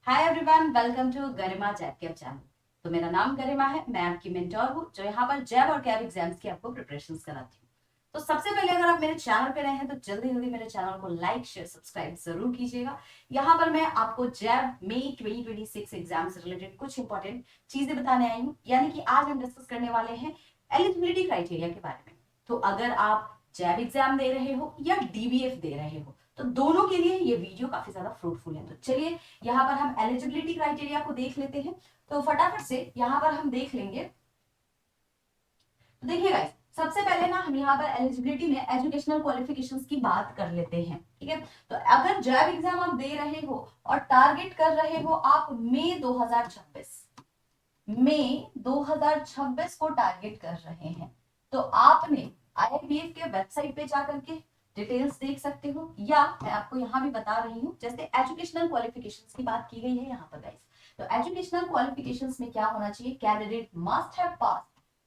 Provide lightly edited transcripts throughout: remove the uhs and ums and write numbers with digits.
Hi everyone, welcome to Garima JAIIB CAIIB channel. तो मेरा नाम गरिमा है, मैं आपकी मेंटोर हूँ जो यहाँ पर जैब और कैब एग्जाम्स की आपको प्रिपरेशंस कराती हूँ। तो सबसे पहले अगर आप मेरे चैनल पे नए हैं तो जल्दी जल्दी मेरे चैनल को लाइक शेयर सब्सक्राइब जरूर कीजिएगा। यहाँ पर मैं आपको जैब मई 2026 एग्जाम से रिलेटेड कुछ इंपॉर्टेंट चीजें बताने आई हूँ, यानी कि आज हम डिस्कस करने वाले हैं एलिजिबिलिटी क्राइटेरिया के बारे में। तो अगर आप जैब एग्जाम दे रहे हो या डीबीएफ दे रहे हो तो दोनों के लिए ये वीडियो काफी ज्यादा फ्रूटफुल है। तो चलिए यहाँ पर हम एलिजिबिलिटी क्राइटेरिया को देख लेते हैं। तो फटाफट से यहाँ पर हम देख लेंगे। तो देखिए गाइस, सबसे पहले ना हम यहाँ पर एलिजिबिलिटी में एजुकेशनल क्वालिफिकेशंस की बात कर लेते हैं, ठीक है। तो अगर जैब एग्जाम आप दे रहे हो और टारगेट कर रहे हो आप मई 2026 को टारगेट कर रहे हैं, तो आपने आईआईबीएफ के वेबसाइट पे जाकर के डिटेल्स देख सकते हो, या मैं आपको यहाँ भी बता रही हूँ जैसे एजुकेशनल क्वालिफिकेशंस की बात की गई है यहाँ पर गाइस। तो एजुकेशनल क्वालिफिकेशंस में क्या होना चाहिए, candidate must have pass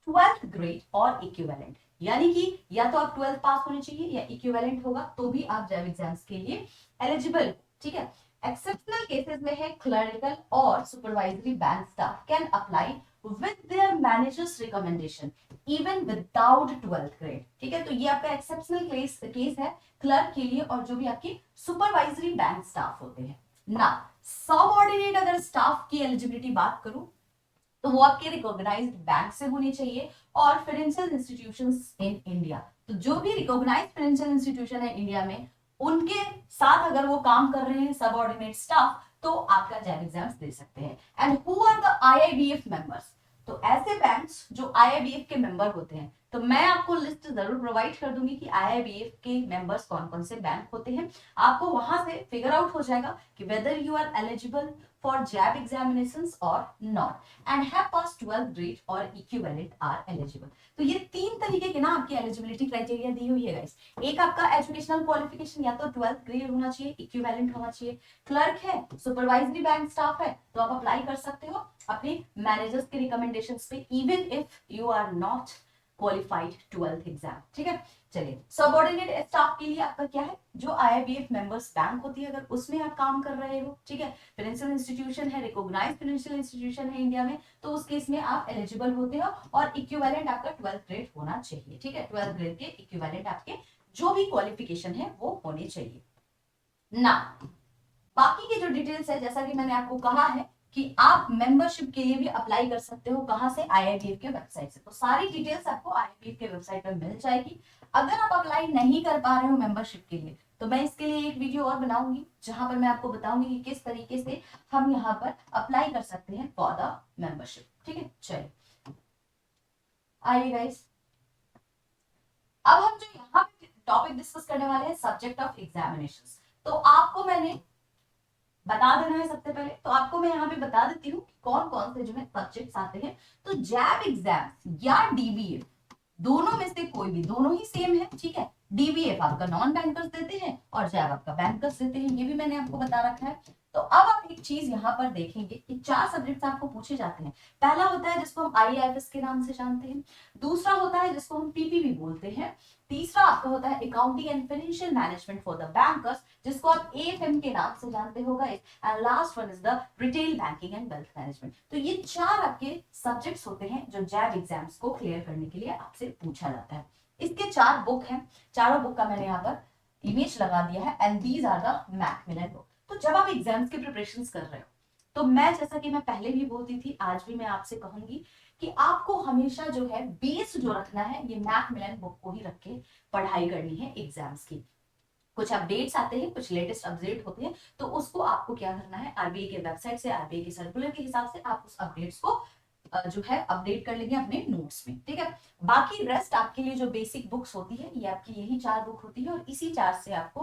12th grade or equivalent, यानी कि या तो आप 12th पास होने चाहिए या इक्विवेलेंट होगा तो भी आप जैब एग्जाम्स के लिए एलिजिबल, ठीक है। एक्सेप्शनल केसेस में है क्लरिकल और supervisory bank staff can apply with their managers recommendation even without 12th grade, ठीक है। तो ये आपका एक्सेप्शनल केस है क्लर्क के लिए और जो भी आपके सुपरवाइजरी बैंक स्टाफ होते हैं ना। सबऑर्डिनेट अगर स्टाफ की एलिजिबिलिटी बात करूं तो वो आपके रिकॉग्नाइज्ड बैंक से होनी चाहिए और फाइनेंशियल इंस्टीट्यूशंस इन इंडिया। तो जो भी रिकॉग्नाइज्ड फाइनेंशियल इंस्टीट्यूशन है इंडिया में उनके साथ अगर वो काम कर रहे हैं सबऑर्डिनेट स्टाफ तो आपका जैब एग्जाम्स दे सकते हैं। And who are the IIBF members, तो ऐसे बैंक्स जो आईआईबीएफ के मेंबर होते हैं, तो मैं आपको लिस्ट जरूर प्रोवाइड कर दूंगी कि आईआईबीएफ के मेंबर्स कौन कौन से बैंक होते हैं। आपको वहां से फिगर आउट हो जाएगा कि whether you are eligible for jab examinations or not and have pass 12th grade or equivalent are eligible. तो ये तीन तरीके के ना आपकी एलिजिबिलिटी क्राइटेरिया दी हुई है गाइस। एक आपका एजुकेशनल क्वालिफिकेशन या तो 12th ग्रेड होना चाहिए, इक्विवेलेंट होना चाहिए, क्लर्क है, सुपरवाइजरी बैंक स्टाफ है तो आप अप्लाई कर सकते हो अपने मैनेजर्स के रिकमेंडेशंस पे even if you are not qualified 12th exam, ठीक है। चलिए, सबऑर्डिनेट स्टाफ के लिए आपका क्या है, जो आईआईबीएफ मेंबर्स बैंक होती है अगर उसमें आप काम कर रहे हो, ठीक है, फाइनेंशियल इंस्टीट्यूशन है, रिकॉग्नाइज्ड फाइनेंशियल इंस्टीट्यूशन है इंडिया में, तो उस केस में आप एलिजिबल होते हो और इक्विवेलेंट आपका 12th ग्रेड होना चाहिए, ठीक है। 12th ग्रेड के इक्विवेलेंट आपके जो भी क्वालिफिकेशन है वो होनी चाहिए ना। बाकी की जो डिटेल्स है जैसा कि मैंने आपको कहा है कि आप मेंबरशिप के लिए भी अप्लाई कर सकते हो, कहां से, आईआईबीएफ के वेबसाइट से। तो सारी डिटेल्स आपको आईआईबीएफ के वेबसाइट पर मिल जाएगी। अगर आप अप्लाई नहीं कर पा रहे हो मेंबरशिप के लिए तो मैं इसके लिए एक वीडियो और बनाऊंगी जहां पर मैं आपको बताऊंगी कि किस तरीके से हम यहाँ पर अप्लाई कर सकते हैं फॉर द मेंबरशिप, ठीक है। चलिए आइए गाइस, अब हम जो यहाँ पे टॉपिक डिस्कस करने वाले हैं सब्जेक्ट ऑफ एग्जामिनेशन। तो आपको मैंने बता देना है सबसे पहले, तो आपको मैं यहाँ पे बता देती हूँ कौन कौन से जो है सब्जेक्ट्स आते हैं। तो जैब एग्जाम या डीबीएफ दोनों में से कोई भी, दोनों ही सेम है, ठीक है। डीबीएफ आपका नॉन बैंकर्स देते हैं और जैब आपका बैंकर्स देते हैं, ये भी मैंने आपको बता रखा है। तो अब आप एक चीज यहाँ पर देखेंगे कि चार सब्जेक्ट्स आपको पूछे जाते हैं। पहला होता है जिसको हम आईएफएस के नाम से जानते हैं, दूसरा होता है जिसको हम पीपीबी बोलते हैं, तीसरा आपका होता है accounting and financial management for the bankers जिसको आप एएफएम के नाम से जानते हो guys, and last one is the retail banking and wealth management. तो ये चार आपके सब्जेक्ट्स होते हैं जो जैब एग्जाम्स को क्लियर करने के लिए आपसे पूछा जाता है। इसके चार बुक हैं, चारों बुक का मैंने यहाँ पर इमेज लगा दिया है and these are the Macmillan book. तो जब आप एग्जाम्स की प्रिपरेशन कर रहे हो तो मैं, जैसा कि मैं पहले भी बोलती थी, आज भी मैं आपसे कहूंगी कि आपको हमेशा जो है बेस जो रखना है ये मैकमिलन बुक को ही रख के पढ़ाई करनी है एग्जाम्स की। कुछ अपडेट्स आते हैं, कुछ लेटेस्ट अपडेट होते हैं, तो उसको आपको क्या करना है, आरबीआई के वेबसाइट से, आरबीआई के सर्कुलर के हिसाब से आप उस अपडेट्स को जो है अपडेट कर लेंगे अपने नोट्स में, ठीक है। बाकी रेस्ट आपके लिए जो बेसिक बुक्स होती है ये आपकी यही चार बुक होती है और इसी चार से आपको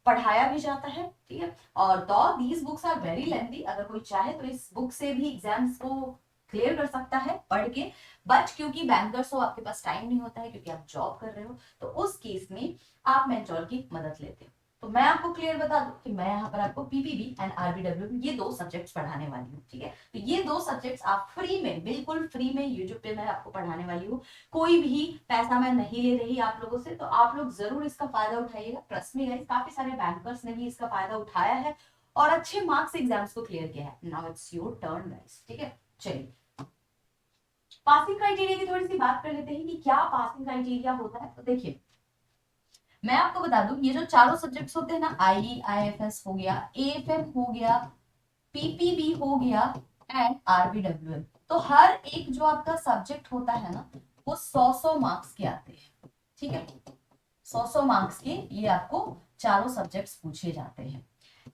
पढ़ाया भी जाता है, ठीक है। और दो these books are very lengthy, अगर कोई चाहे तो इस बुक से भी एग्जाम्स को क्लियर कर सकता है पढ़ के, बट क्योंकि बैंकर्स हो आपके पास टाइम नहीं होता है क्योंकि आप जॉब कर रहे हो, तो उस केस में आप मेंटोर की मदद लेते हो। तो मैं आपको क्लियर बता दूं कि मैं यहाँ पर आपको पीपीबी एंड आरबीडब्ल्यू ये दो सब्जेक्ट्स पढ़ाने वाली हूँ, ठीक है। तो ये दो सब्जेक्ट्स आप फ्री में, बिल्कुल फ्री में यूट्यूब पे मैं आपको पढ़ाने वाली हूँ। कोई भी पैसा मैं नहीं ले रही आप लोगों से, तो आप लोग जरूर इसका फायदा उठाइएगा। ट्रस्ट मी गाइस, काफी सारे बैंकर्स ने भी इसका फायदा उठाया है और अच्छे मार्क्स से एग्जाम्स को क्लियर किया है। Now it's your turn guys, ठीक है। चलिए पासिंग क्राइटेरिया की थोड़ी सी बात कर लेते हैं कि क्या पासिंग क्राइटेरिया होता है। तो देखिए मैं आपको बता दूं, ये जो चारों सब्जेक्ट्स होते हैं ना, आई आईएफएस हो गया, एएफएम हो गया, पीपीबी हो गया एंड आरबीडब्ल्यूएम, तो हर एक जो आपका सब्जेक्ट होता है ना वो 100 मार्क्स के आते हैं, ठीक है। 100 मार्क्स के ये आपको चारों सब्जेक्ट्स पूछे जाते हैं।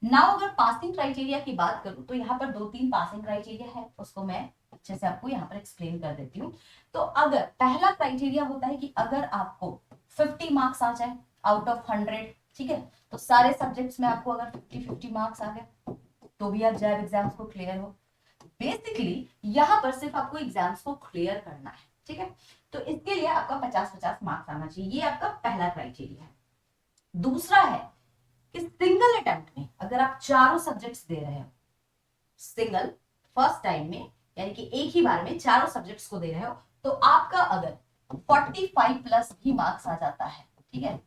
नाउ अगर पासिंग क्राइटेरिया की बात करूं तो यहाँ पर 2-3 पासिंग क्राइटेरिया है, उसको मैं अच्छे से आपको यहाँ पर एक्सप्लेन कर देती हूँ। तो अगर पहला क्राइटेरिया होता है कि अगर आपको 50 मार्क्स आ जाए आउट ऑफ 100, ठीक है, तो सारे सब्जेक्ट्स में आपको अगर 50-50 मार्क्स आ गए तो भी आप जैब एग्जाम्स को क्लियर हो। बेसिकली यहाँ पर सिर्फ आपको एग्जाम्स को क्लियर करना है, ठीक है। तो इसके लिए आपका 50-50 मार्क्स आना चाहिए, ये आपका पहला क्राइटेरिया है। दूसरा है कि सिंगल अटेम्प्ट में अगर आप चारों सब्जेक्ट्स दे रहे हो, सिंगल फर्स्ट टाइम में, यानी कि एक ही बार में चारों सब्जेक्ट्स को दे रहे हो, तो आपका अगर 45 प्लस भी मार्क्स आ जाता है, ठीक है,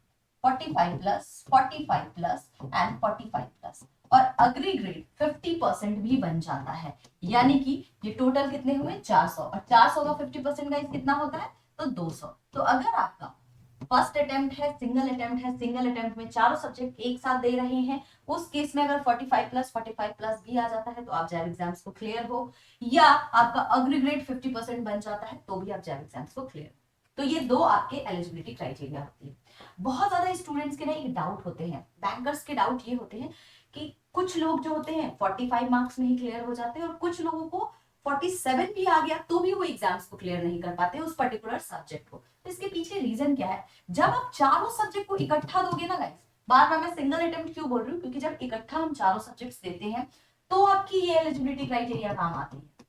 45 प्लस, 45 प्लस एंड 45 प्लस, और अग्री ग्रेड 50% भी बन जाता है, यानी कि ये टोटल कितने हुए 400, और 400 का 50% गाइस कितना होता है, तो 200। तो अगर आपका फर्स्ट अटेम्प्ट है, सिंगल अटेम्प्ट है, सिंगल अटेम्प्ट में चारों सब्जेक्ट एक साथ दे रहे हैं, उस केस में अगर 45 प्लस भी आ जाता है तो आप जैब एग्जाम्स को क्लियर हो, या आपका अग्रीग्रेड 50% बन जाता है तो भी आप जैब एग्जाम्स को क्लियर हो। तो ये दो आपके एलिजिबिलिटी क्राइटेरिया होती है। बहुत ज्यादा स्टूडेंट्स के ना एक डाउट होते हैं, बैंकर्स के डाउट ये होते हैं कि कुछ लोग जो होते हैं 45 मार्क्स में ही क्लियर हो जाते हैं, और कुछ लोगों को 47 भी आ गया तो भी वो एग्जाम्स को क्लियर नहीं कर पाते उस पर्टिकुलर सब्जेक्ट को। तो इसके पीछे रीजन क्या है, जब आप चारों सब्जेक्ट को इकट्ठा दोगे ना गाइस, बार बार मैं सिंगल अटेम्प्ट क्यों बोल रही हूँ, क्योंकि जब इकट्ठा हम चारों सब्जेक्ट्स देते हैं तो आपकी ये एलिजिबिलिटी क्राइटेरिया काम आती है।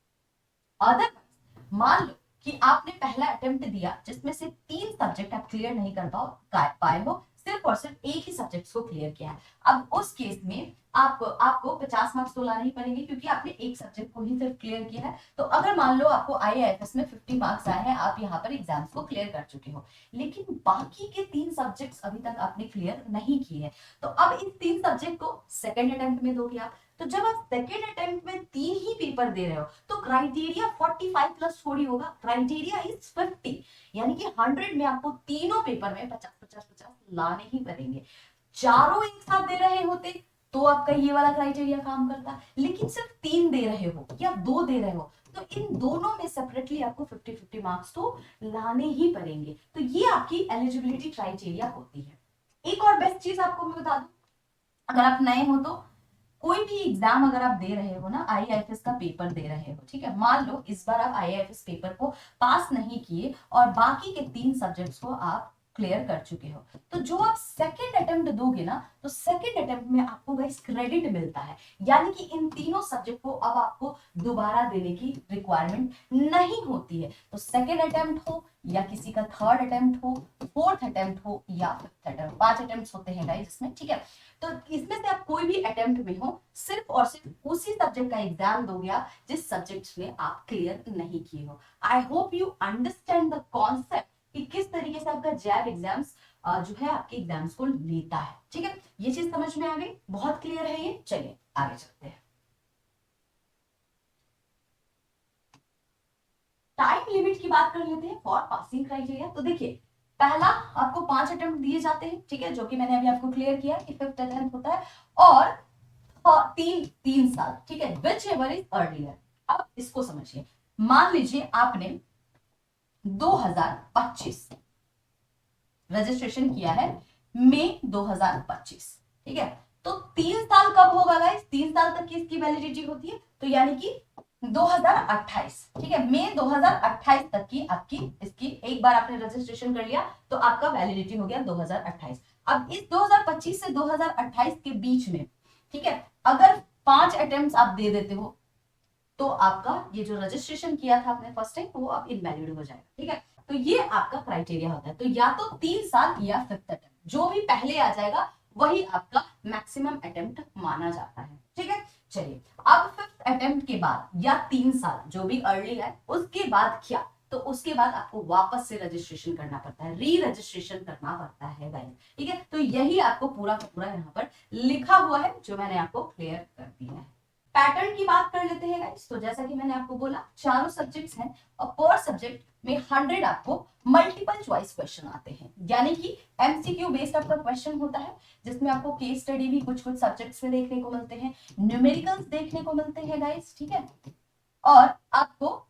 अदरवाइज मान लो कि आपने पहला अटेम्प्ट दिया जिसमें से 3 सब्जेक्ट आप क्लियर नहीं कर पाए हो, सिर्फ और सिर्फ एक ही सब्जेक्ट्स को क्लियर किया है, अब उस केस में आपको 50 मार्क्स तो लाने ही पड़ेंगे, क्योंकि आपने एक सब्जेक्ट को ही सिर्फ क्लियर किया है। तो अगर मान लो आपको आईआईएफएस में 50 मार्क्स आए हैं, आप यहाँ पर एग्जाम्स को क्लियर कर चुके हो, लेकिन बाकी के 3 सब्जेक्ट्स अभी तक आपने क्लियर नहीं किए हैं, तो अब इन 3 सब्जेक्ट को सेकेंड अटेम्प्ट में दोगे आप। तो जब आप सेकेंड अटेम्प्ट में 3 ही पेपर दे रहे हो तो क्राइटेरिया 45 प्लस थोड़ी होगा, क्राइटेरिया इज 50, यानी कि 100 में आपको तीनों पेपर में 50-50-50 लाने ही पड़ेंगे। चारों एक साथ दे रहे होते तो आपका ये वाला क्राइटेरिया काम करता, लेकिन सिर्फ 3 दे रहे हो या 2 दे रहे हो, तो इन दोनों में सेपरेटली आपको 50-50 मार्क्स तो लाने ही पड़ेंगे। तो ये आपकी एलिजिबिलिटी क्राइटेरिया होती है। एक और बेस्ट चीज आपको मैं बता दूं, अगर आप नए हो तो कोई भी एग्जाम अगर आप दे रहे हो ना, आईआईएफएस का पेपर दे रहे हो, ठीक है, मान लो इस बार आप आईआईएफएस पेपर को पास नहीं किए और बाकी के 3 सब्जेक्ट्स को आप क्लियर कर चुके हो, तो जो आप सेकेंड अटेम्प्ट दोगे ना, तो सेकेंड अटेम्प्ट में आपको गाइस क्रेडिट मिलता है, यानी कि इन तीनों सब्जेक्ट को अब आपको दोबारा देने की रिक्वायरमेंट नहीं होती है। तो सेकेंड अटेम्प्ट हो या किसी का थर्ड अटेम्प्ट हो, फोर्थ अटेम्प्ट हो या फिफ्थ अटेम्प्ट, 5 अटेम्प्ट होते हैं गाइस इसमें, ठीक है। तो इसमें से आप कोई भी अटेम्प्ट में हो, सिर्फ और सिर्फ उसी सब्जेक्ट का एग्जाम दोगे आप जिस सब्जेक्ट में आप क्लियर नहीं किए हो। I hope you understand the concept कि किस तरीके से आपका जैब एग्जाम्स जो है आपके एग्जाम्स को लेता है, ठीक है। ये चीज समझ में आ गई, बहुत क्लियर है ये। चलिए आगे चलते हैं। टाइम लिमिट की बात कर लेते हैं फॉर पासिंग क्राइटेरिया। तो देखिए पहला आपको 5 अटेम्प्ट दिए जाते हैं, ठीक है, जो कि मैंने अभी आपको क्लियर किया कि फिफ्थ अटेम्प्ट होता है, और 3 साल, ठीक है, विच एवर इज अर्लियर। अब इसको समझिए, मान लीजिए आपने 2025 रजिस्ट्रेशन किया है, मई 2025, ठीक है, तो 3 साल कब होगा गाइस, 3 साल तक की इसकी वैलिडिटी होती है, तो यानी कि 2028, ठीक है, मई 2028 तक की आपकी इसकी, एक बार आपने रजिस्ट्रेशन कर लिया तो आपका वैलिडिटी हो गया 2028। अब इस 2025 से 2028 के बीच में, ठीक है, अगर 5 अटेम्प्ट आप दे देते हो तो आपका ये जो रजिस्ट्रेशन किया था आपने फर्स्ट टाइम वो अब इनवैलिड हो जाएगा, ठीक है। तो ये आपका क्राइटेरिया होता है, तो या तो 3 साल या फिफ्थ अटेम्प्ट, जो भी पहले आ जाएगा वही आपका मैक्सिमम अटेम्प्ट माना जाता है, ठीक है। चलिए अब फिफ्थ अटेम्प्ट के बाद या 3 साल जो भी अर्ली है उसके बाद क्या, तो उसके बाद आपको वापस से रजिस्ट्रेशन करना पड़ता है, री रजिस्ट्रेशन करना पड़ता है गाइस, ठीक है। तो यही आपको पूरा का पूरा यहाँ पर लिखा हुआ है, जो मैंने आपको क्लियर कर दिया है। पैटर्न की बात कर लेते हैं गाइस। तो जैसा कि मैंने आपको बोला, चारों सब्जेक्ट्स हैं और पर सब्जेक्ट में 100 आपको मल्टीपल चॉइस क्वेश्चन आते हैं, यानी कि एमसीक्यू बेस्ड आपका क्वेश्चन होता है, जिसमें आपको केस स्टडी भी कुछ कुछ सब्जेक्ट्स में देखने को मिलते हैं, न्यूमेरिकल्स देखने को मिलते हैं गाइस, ठीक है, और आपको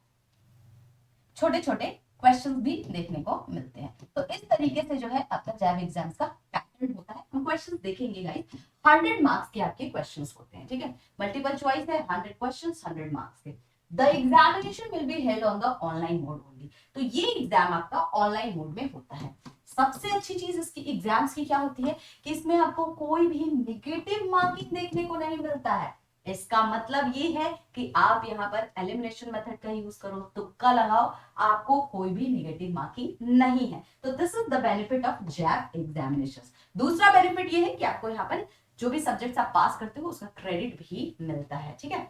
छोटे छोटे क्वेश्चंस भी देखने को मिलते हैं। तो इस तरीके से जो है आपका जैब एग्जाम्स का पैटर्न होता है। हम क्वेश्चंस देखेंगे गाइस, 100 मार्क्स के आपके क्वेश्चंस होते हैं, ठीक है, मल्टीपल चॉइस है, 100 क्वेश्चंस 100 मार्क्स के। The examination will be held on the online mode only. तो ये एग्जाम आपका ऑनलाइन मोड में होता है। सबसे अच्छी चीज इसकी एग्जाम्स की क्या होती है कि इसमें आपको कोई भी नेगेटिव मार्किंग देखने को नहीं मिलता है। इसका मतलब ये है कि आप यहाँ पर एलिमिनेशन मेथड का यूज करो, तुक्का लगाओ, आपको कोई भी नेगेटिव मार्किंग नहीं है। तो this is the benefit of JAIIB examinations. दूसरा बेनिफिट ये है कि आपको यहाँ पर जो भी सब्जेक्ट्स आप पास करते हो उसका क्रेडिट भी मिलता है, ठीक है।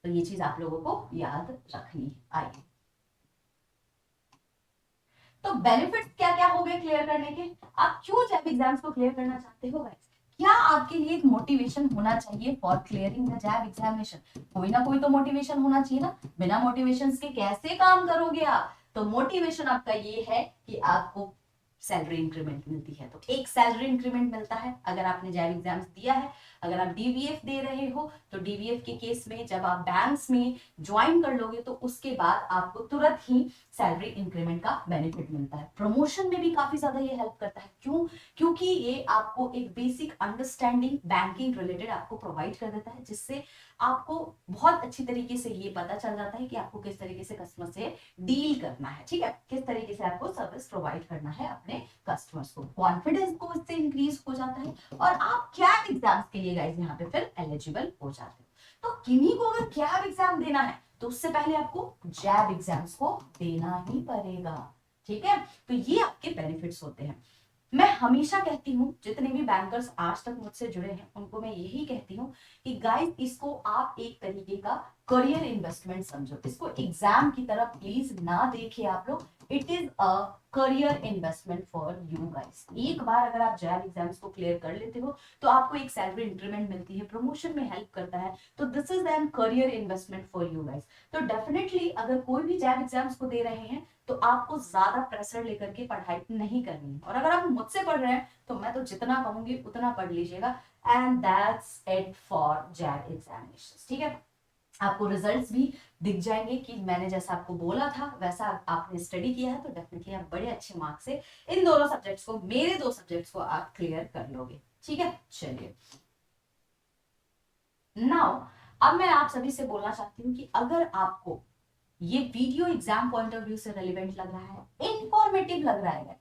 तो ये चीज आप लोगों को याद रखनी आइए। तो बेनिफिट्स क्या क्या हो गए क्लियर करने के। आप क्यों जैब एग्जाम्स को क्लियर करना चाहते हो गाइस? क्या आपके लिए एक मोटिवेशन होना चाहिए for clearing the JAIIB examination? कोई ना कोई तो मोटिवेशन होना चाहिए ना। बिना मोटिवेशन के कैसे काम करोगे आप? तो मोटिवेशन आपका ये है कि आपको सैलरी इंक्रीमेंट मिलती है। तो एक सैलरी इंक्रीमेंट मिलता है अगर आपने जैब एग्जाम्स दिया है। अगर आप डीवीएफ दे रहे हो तो डीवीएफ के केस में जब आप बैंक्स में ज्वाइन कर लोगे तो उसके बाद आपको तुरंत ही सैलरी इंक्रीमेंट का बेनिफिट मिलता है। प्रमोशन में भी काफी ज्यादा ये हेल्प करता है। क्यों? क्योंकि ये आपको एक बेसिक अंडरस्टैंडिंग बैंकिंग रिलेटेड आपको प्रोवाइड कर देता है, जिससे आपको बहुत अच्छी तरीके से ये पता चल जाता है कि आपको किस तरीके से कस्टमर से डील करना है, ठीक है, किस तरीके से आपको सर्विस प्रोवाइड करना है अपने कस्टमर्स को। कॉन्फिडेंस को इससे इंक्रीज हो जाता है और आप कैब एग्जाम्स के लिए गाइस यहाँ पे फिर एलिजिबल हो जाते हो। तो किन्हीं को अगर कैब एग्जाम देना है तो उससे पहले आपको जैब एग्जाम्स को देना ही पड़ेगा, ठीक है। तो ये आपके बेनिफिट्स होते हैं। मैं हमेशा कहती हूँ, जितने भी बैंकर्स आज तक मुझसे जुड़े हैं उनको मैं यही कहती हूँ कि गाइस इसको आप एक तरीके का करियर इन्वेस्टमेंट समझो। इसको एग्जाम की तरह प्लीज ना देखिए आप लोग। It is a career investment for you guys. एक बार अगर आप जैब एग्जाम्स को क्लियर कर लेते हो तो आपको एक सैलरी इंक्रीमेंट मिलती है, प्रमोशन में हेल्प करता है। तो this is an career investment for you guys. तो डेफिनेटली अगर कोई भी जैब एग्जाम्स को दे रहे हैं तो आपको ज्यादा प्रेशर लेकर के पढ़ाई नहीं करनी है। और अगर आप मुझसे पढ़ रहे हैं तो मैं तो जितना कहूंगी उतना पढ़ लीजिएगा। And that's it for jab examinations, ठीक है। आपको रिजल्ट्स भी दिख जाएंगे कि मैंने जैसा आपको बोला था वैसा आपने स्टडी किया है, तो डेफिनेटली आप बड़े अच्छे मार्क्स से इन दोनों सब्जेक्ट्स को, मेरे 2 सब्जेक्ट्स को आप क्लियर कर लोगे, ठीक है। चलिए नाउ अब मैं आप सभी से बोलना चाहती हूँ कि अगर आपको ये video exam point of view से रेलिवेंट लग रहा है, इंफॉर्मेटिव लग रहा है,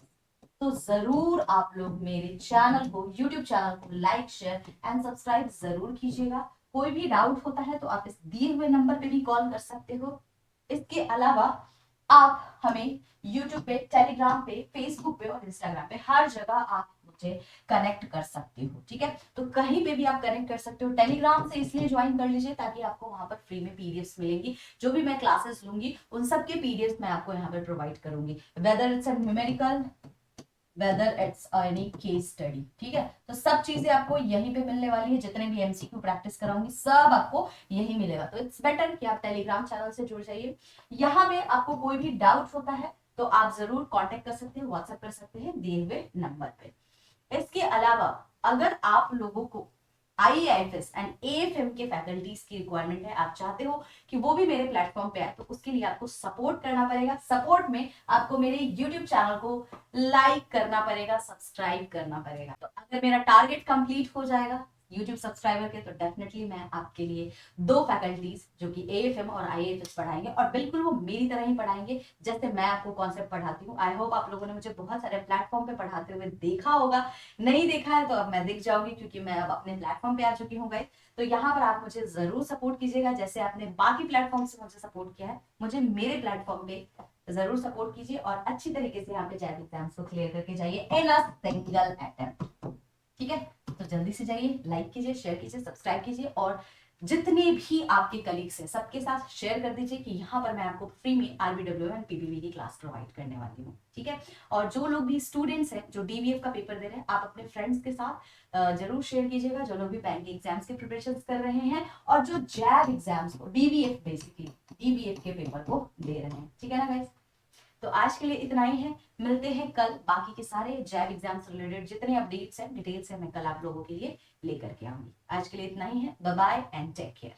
तो जरूर आप लोग मेरे चैनल को, यूट्यूब चैनल को लाइक शेयर एंड सब्सक्राइब जरूर कीजिएगा। कोई भी डाउट होता है तो आप इस दिए हुए नंबर पे भी कॉल कर सकते हो। इसके अलावा आप हमें यूट्यूब पे, टेलीग्राम पे, फेसबुक पे और इंस्टाग्राम पे हर जगह आप मुझे कनेक्ट कर सकते हो, ठीक है। तो कहीं पे भी आप कनेक्ट कर सकते हो। टेलीग्राम से इसलिए ज्वाइन कर लीजिए ताकि आपको वहां पर फ्री में पीडीएफ्स मिलेंगी। जो भी मैं क्लासेस लूंगी उन सब के पीडीएफ्स मैं आपको यहाँ पर प्रोवाइड करूंगी, whether it's a numerical, whether it's any case study, ठीक है। तो सब चीजें आपको यहीं पे मिलने वाली है। जितने भी एमसीक्यू प्रैक्टिस कराऊंगी सब आपको यही मिलेगा। तो इट्स बेटर कि आप टेलीग्राम चैनल से जुड़ जाइए। यहाँ पे आपको कोई भी डाउट होता है तो आप जरूर कांटेक्ट कर सकते हैं, व्हाट्सएप कर सकते हैं दिए हुए नंबर पे। इसके अलावा अगर आप लोगों को आईएएफएस एंड एएफएम के फैकल्टीज की रिक्वायरमेंट है, आप चाहते हो कि वो भी मेरे प्लेटफॉर्म पे आए, तो उसके लिए आपको सपोर्ट करना पड़ेगा। सपोर्ट में आपको मेरे यूट्यूब चैनल को लाइक करना पड़ेगा, सब्सक्राइब करना पड़ेगा। तो अगर मेरा टारगेट कंप्लीट हो जाएगा यूट्यूब सब्सक्राइबर के, तो डेफिनेटली मैं आपके लिए 2 फैकल्टीज जो कि एएफएम और आईएएफएस पढ़ाएंगे, और बिल्कुल वो मेरी तरह ही पढ़ाएंगे जैसे मैं आपको कॉन्सेप्ट पढ़ाती हूँ। आई होप आप लोगों ने मुझे बहुत सारे प्लेटफॉर्म पे पढ़ाते हुए देखा होगा। नहीं देखा है तो अब मैं दिख जाऊंगी क्योंकि मैं अब अपने प्लेटफॉर्म पे आ चुकी हूँ गाइस। तो यहाँ पर आप मुझे जरूर सपोर्ट कीजिएगा, जैसे आपने बाकी प्लेटफॉर्म से मुझे सपोर्ट किया है, मुझे मेरे प्लेटफॉर्म पे जरूर सपोर्ट कीजिए और अच्छी तरीके से यहाँ पे जैब एग्जाम्स को क्लियर करके जाइए इन अ सिंगल अटेम्प्ट, ठीक है। तो जल्दी से जाइए, लाइक कीजिए, शेयर कीजिए, सब्सक्राइब कीजिए और जितने भी आपके कलीग्स हैं सबके साथ शेयर कर दीजिए कि यहाँ पर मैं आपको फ्री में RBWM एंड PPV की क्लास प्रोवाइड करने वाली हूँ, ठीक है। और जो लोग भी स्टूडेंट्स हैं जो DVF का पेपर दे रहे हैं, आप अपने फ्रेंड्स के साथ जरूर शेयर कीजिएगा, जो लोग भी बैंक के एग्जाम्स की प्रिपरेशन कर रहे हैं और जो जैब एग्जाम्स को DVF बेसिकली DVF के पेपर को दे रहे हैं, ठीक है ना गाइस। तो आज के लिए इतना ही है, मिलते हैं कल बाकी के सारे जैब एग्जाम्स रिलेटेड जितने अपडेट्स हैं, डिटेल्स हैं, मैं कल आप लोगों के लिए लेकर के आऊंगी। आज के लिए इतना ही है, bye bye and take care.